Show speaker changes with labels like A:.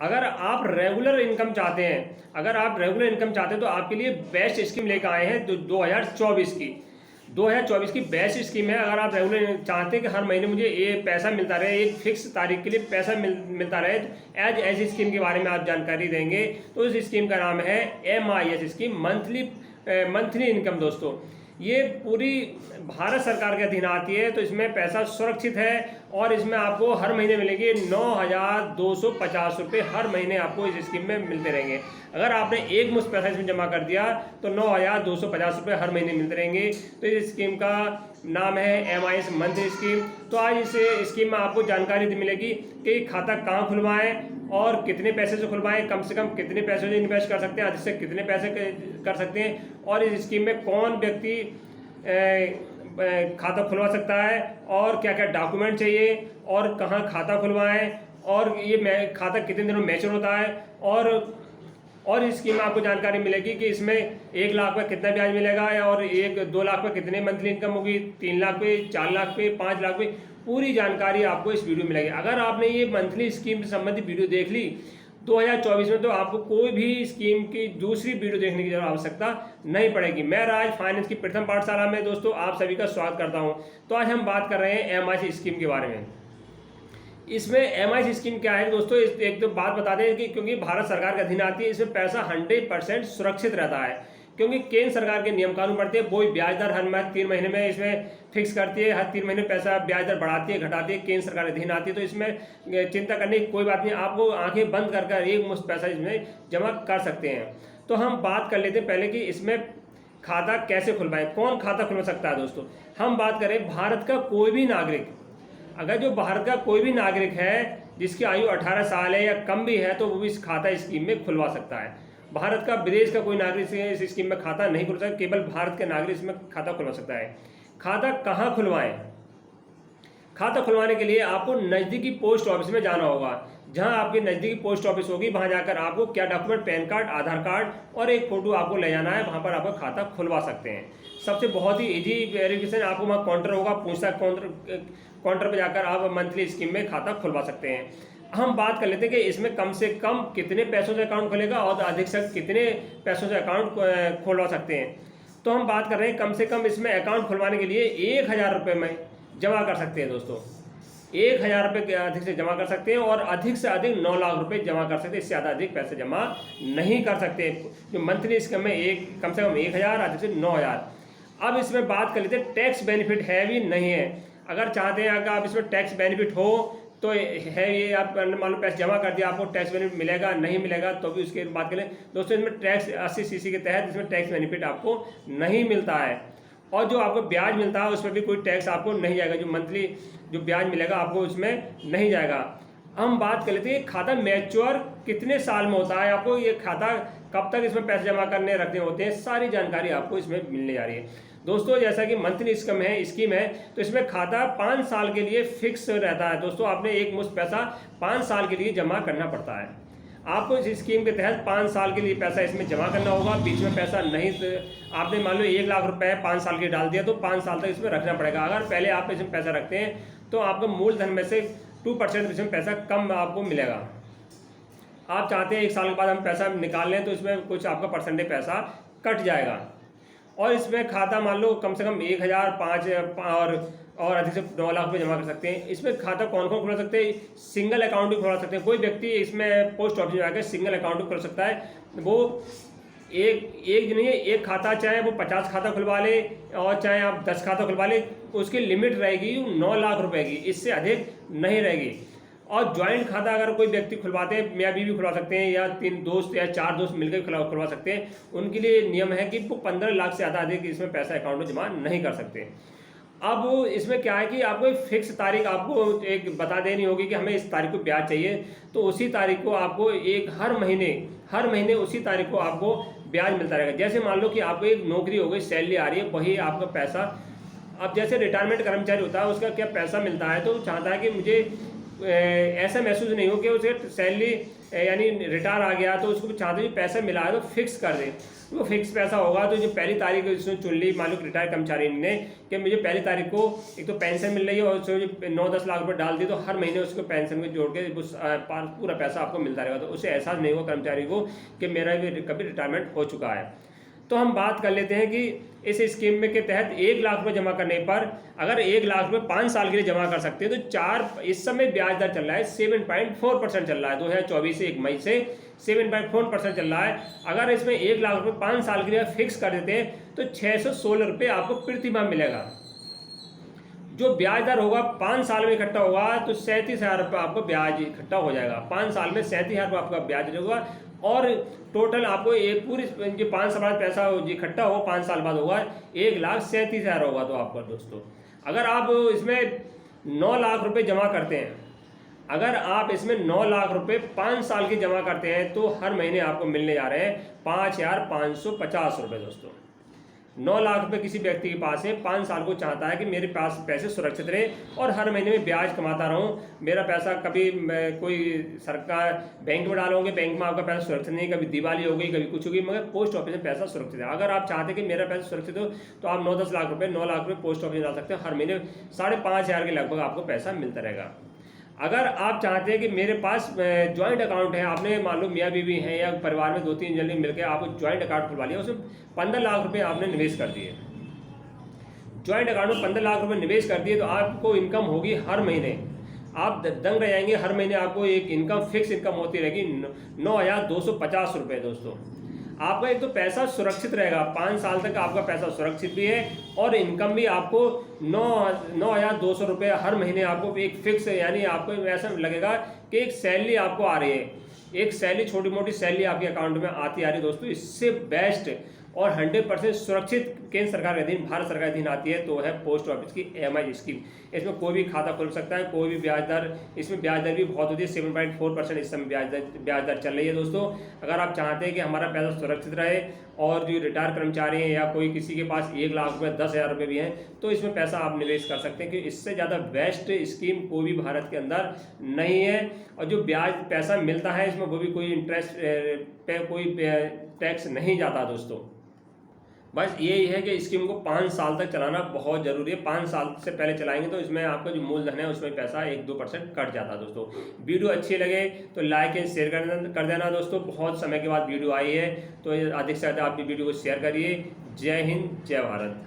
A: अगर आप regular income चाहते हैं, तो आपके लिए बेस्ट स्कीम लेकर आए हैं 2024 की। 2024 की बेस्ट स्कीम है। अगर आप रेगुलर चाहते हैं कि हर महीने मुझे ये पैसा मिलता रहे, एक फिक्स तारीख के लिए पैसा मिलता रहे, तो एज स्कीम के बारे में आप जानकारी देंगे। तो उस स्कीम का नाम है MIS स्कीम, मंथली इनकम। दोस्तों ये पूरी भारत सरकार के अधीन आती है, तो इसमें पैसा सुरक्षित है और इसमें आपको हर महीने मिलेंगे 9,250 रुपये हर महीने आपको इस स्कीम में मिलते रहेंगे। अगर आपने एक मुश्त पैसा इसमें जमा कर दिया तो 9,250 रुपये हर महीने मिलते रहेंगे। तो इस स्कीम का नाम है MIS मंथली स्कीम। तो आज इस स्कीम में आपको जानकारी मिलेगी कि खाता कहाँ खुलवाएं और कितने पैसे से खुलवाएं, कम से कम कितने पैसे से इन्वेस्ट कर सकते हैं, अधिक से कितने पैसे कर सकते हैं, और इस स्कीम में कौन व्यक्ति खाता खुलवा सकता है और क्या क्या डॉक्यूमेंट चाहिए और कहाँ खाता खुलवाएं, और ये खाता कितने दिनों में मैच्योर होता है। और इस स्कीम में आपको जानकारी मिलेगी कि इसमें 1 लाख पे कितना ब्याज मिलेगा, और 2 लाख पे कितने मंथली इनकम होगी, 3 लाख पे, 4 लाख पे, 5 लाख पे, पूरी जानकारी आपको इस वीडियो में मिलेगी। अगर आपने ये मंथली स्कीम से संबंधित वीडियो देख ली 2024 में, तो आपको कोई भी स्कीम की दूसरी वीडियो देखने की जरूरत आवश्यकता नहीं पड़ेगी। मैं राज फाइनेंस की प्रथम पाठशाला में दोस्तों आप सभी का स्वागत करता हूं। तो आज हम बात कर रहे हैं MIS स्कीम के बारे में। इसमें MIS स्कीम क्या है दोस्तों, एक तो बात बता दें कि क्योंकि भारत सरकार के अधीन आती है, इसमें पैसा 100% सुरक्षित रहता है, क्योंकि केंद्र सरकार के नियम कानून बढ़ते हैं। वही ब्याज दर हर 3 महीने में इसमें फिक्स करती है, हर 3 महीने पैसा ब्याज दर बढ़ाती है, घटाती है, केंद्र सरकार अधीन आती है। तो इसमें चिंता करने की कोई बात नहीं, आपको आंखें बंद कर एक मुश्त पैसा इसमें जमा कर सकते हैं। तो हम बात कर लेते हैं पहले कि इसमें खाता कैसे खुलवाएं, कौन खाता खुलवा सकता है। दोस्तों हम बात करें भारत का कोई भी नागरिक, अगर जो भारत का कोई भी नागरिक है जिसकी आयु 18 साल है या कम भी है, तो वो भी इस खाता स्कीम में खुलवा सकता है। भारत का विदेश का कोई नागरिक इस स्कीम में खाता नहीं खुल सकता, केवल भारत के नागरिक इसमें खाता खुलवा सकता है। खाता कहाँ खुलवाएं? खाता खुलवाने के लिए आपको नज़दीकी पोस्ट ऑफिस में जाना होगा। जहां आपकी नज़दीकी पोस्ट ऑफिस होगी वहां जाकर आपको क्या डॉक्यूमेंट, पैन कार्ड, आधार कार्ड और एक फोटो आपको ले जाना है, वहां पर आपका खाता खुलवा सकते हैं। सबसे बहुत ही इजी वेरिफिकेशन, आपको वहाँ काउंटर होगा, पूछता काउंटर पर जाकर आप मंथली स्कीम में खाता खुलवा सकते हैं। हम बात कर लेते हैं कि इसमें कम से कम कितने पैसों से अकाउंट खुलेगा और अधिक से कितने पैसों से अकाउंट खुलवा सकते हैं। तो हम बात कर रहे हैं कम से कम इसमें अकाउंट खुलवाने के लिए 1,000 रुपये में जमा कर सकते हैं। दोस्तों 1,000 रुपये अधिक से जमा कर सकते हैं और अधिक से अधिक 9 लाख रुपए जमा कर सकते हैं। इससे ज़्यादा अधिक पैसे जमा नहीं कर सकते। जो मंथली स्कीम में कम से कम 1,000, अधिक से 9,000। अब इसमें बात कर लेते हैं टैक्स बेनिफिट है भी नहीं है। अगर चाहते हैं अगर आप इसमें टैक्स बेनिफिट हो तो है, ये आप मान लो पैसे जमा कर दिया, आपको टैक्स बेनिफिट मिलेगा नहीं मिलेगा तो भी उसकी बात करें। दोस्तों इसमें टैक्स 80 CC के तहत इसमें टैक्स बेनिफिट आपको नहीं मिलता है, और जो आपको ब्याज मिलता है उसमें भी कोई टैक्स आपको नहीं जाएगा। जो मंथली जो ब्याज मिलेगा आपको उसमें नहीं जाएगा। हम बात कर लेते हैं खाता मैच्योर कितने साल में होता है, आपको ये खाता कब तक इसमें पैसे जमा करने रखने होते हैं, सारी जानकारी आपको इसमें मिलने जा रही है। दोस्तों जैसा कि मंथली स्कीम है तो इसमें खाता 5 साल के लिए फिक्स रहता है। दोस्तों आपने एक मुश्त पैसा 5 साल के लिए जमा करना पड़ता है। आपको इस स्कीम के तहत 5 साल के लिए पैसा इसमें जमा करना होगा, बीच में पैसा नहीं। आपने मान लो 1 लाख रुपए 5 साल के डाल दिया तो 5 साल तक इसमें रखना पड़ेगा। अगर पहले आप इसमें पैसा रखते हैं तो आपको मूलधन में से 2% इसमें पैसा कम आपको मिलेगा। आप चाहते हैं 1 साल के बाद हम पैसा निकाल लें तो इसमें कुछ आपका परसेंटेज पैसा कट जाएगा। और इसमें खाता मान लो कम से कम 1,000, 5 और अधिक से 9 लाख रुपये जमा कर सकते हैं। इसमें खाता कौन कौन खुला सकते हैं? सिंगल अकाउंट भी खुला सकते हैं। कोई व्यक्ति इसमें पोस्ट ऑफिस में जाकर सिंगल अकाउंट भी खुल सकता है। वो एक नहीं है, एक खाता चाहे वो 50 खाता खुलवा ले और चाहे आप 10 खाता खुलवा ले, उसकी लिमिट रहेगी 9 लाख रुपए की, इससे अधिक नहीं रहेगी। और ज्वाइंट खाता अगर कोई व्यक्ति खुलवाते हैं, मियाँ बीवी खुलवा सकते हैं या 3 दोस्त या 4 दोस्त मिलकर खुलवा सकते हैं। उनके लिए नियम है कि वो 15 लाख से ज़्यादा अधिक इसमें पैसा अकाउंट में जमा नहीं कर सकते। अब इसमें क्या है कि आपको एक फिक्स तारीख आपको एक बता देनी होगी कि हमें इस तारीख को ब्याज चाहिए, तो उसी तारीख को आपको हर महीने उसी तारीख को आपको ब्याज मिलता रहेगा। जैसे मान लो कि आपको एक नौकरी हो गई, सैलरी आ रही है, वही आपका पैसा। अब जैसे रिटायरमेंट कर्मचारी होता है उसका क्या पैसा मिलता है, तो चाहता है कि मुझे ऐसा महसूस नहीं हो कि उसे सैलरी यानी रिटायर आ गया तो उसको चाहते जो पैसा मिला है तो फिक्स कर दे। वो फिक्स पैसा होगा तो जो पहली तारीख इसने चुन ली, मान लो रिटायर कर्मचारी ने कि मुझे पहली तारीख को एक तो पेंशन मिल रही है और उसमें जो 9-10 लाख रुपए डाल दी तो हर महीने उसको पेंशन में जोड़ के पूरा पैसा आपको मिलता रहेगा। तो उसे एहसास नहीं हुआ कर्मचारी को कि मेरा भी कभी रिटायरमेंट हो चुका है। तो हम बात कर लेते हैं कि इस स्कीम में के तहत 1 लाख रुपए जमा करने पर अगर 1 लाख रुपए 5 साल के लिए जमा कर सकते हैं तो इस समय ब्याज दर चल रहा है 7.4% चल रहा है 2024 से 1 मई से 7.4% चल रहा है। अगर इसमें 1 लाख रुपए 5 साल के लिए फिक्स कर देते हैं तो 616 रुपये आपको प्रतिमाह मिलेगा। जो ब्याज दर होगा 5 साल में इकट्ठा होगा तो 37,000 रुपये आपको ब्याज इकट्ठा हो जाएगा। 5 साल में 37,000 रुपये आपका ब्याज होगा और टोटल आपको एक पूरी जो 5 साल बाद पैसा इकट्ठा हो 5 साल बाद होगा 1,37,000 होगा। तो आपका दोस्तों अगर आप इसमें 9 लाख रुपए जमा करते हैं, अगर आप इसमें 9 लाख रुपए 5 साल की जमा करते हैं तो हर महीने आपको मिलने जा रहे हैं 5,550 रुपये। दोस्तों 9 लाख रुपए किसी व्यक्ति के पास है, 5 साल को चाहता है कि मेरे पास पैसे सुरक्षित रहे और हर महीने में ब्याज कमाता रहूं, मेरा पैसा कभी कोई सरकार बैंक में डालोगे, बैंक में आपका पैसा सुरक्षित नहीं, कभी दिवाली हो गई कभी कुछ होगी, मगर पोस्ट ऑफिस में पैसा सुरक्षित है। अगर आप चाहते हैं कि मेरा पैसा सुरक्षित हो तो आप 9-10 लाख रुपये 9 लाख रुपये पोस्ट ऑफिस में डाल सकते हैं। हर महीने 5,500 के लगभग आपको पैसा मिलता रहेगा। अगर आप चाहते हैं कि मेरे पास ज्वाइंट अकाउंट है, आपने मान लो मियाँ बीवी हैं या परिवार में 2-3 जने मिलकर आप ज्वाइंट अकाउंट खुलवा लिया, उसमें 15 लाख रुपए आपने निवेश कर दिए, ज्वाइंट अकाउंट में 15 लाख रुपए निवेश कर दिए तो आपको इनकम होगी हर महीने, आप दंग रह जाएंगे। हर महीने आपको एक इनकम फिक्स इनकम होती रहेगी 9,250 रुपये। दोस्तों आपका एक तो पैसा सुरक्षित रहेगा, 5 साल तक आपका पैसा सुरक्षित भी है और इनकम भी आपको 9,200 रुपये हर महीने आपको एक फिक्स, यानी आपको ऐसा लगेगा कि एक सैलरी आपको आ रही है, एक सैलरी छोटी मोटी सैलरी आपके अकाउंट में आती आ रही है। दोस्तों इससे बेस्ट और 100% सुरक्षित केंद्र सरकार के अधीन, भारत सरकार के अधीन आती है तो है पोस्ट ऑफिस की EMI स्कीम। इसमें कोई भी खाता खुल सकता है, कोई भी ब्याज दर, इसमें ब्याज दर भी बहुत होती है 7.4% इस समय ब्याज दर चल रही है। दोस्तों अगर आप चाहते हैं कि हमारा पैसा सुरक्षित रहे और जो रिटायर कर्मचारी हैं या कोई किसी के पास 1 लाख रुपये 10,000 रुपये भी हैं तो इसमें पैसा आप निवेश कर सकते हैं कि इससे ज़्यादा बेस्ट स्कीम कोई भी भारत के अंदर नहीं है। और जो ब्याज पैसा मिलता है इसमें वो भी कोई इंटरेस्ट पे कोई टैक्स नहीं जाता। दोस्तों बस यही है कि स्कीम को 5 साल तक चलाना बहुत ज़रूरी है। 5 साल से पहले चलाएंगे तो इसमें आपका जो मूलधन है उसमें पैसा 1-2% कट जाता है। दोस्तों वीडियो अच्छी लगे तो लाइक एंड शेयर कर देना। दोस्तों बहुत समय के बाद वीडियो आई है तो अधिक से ज़्यादा आप वीडियो को शेयर करिए। जय हिंद, जय भारत।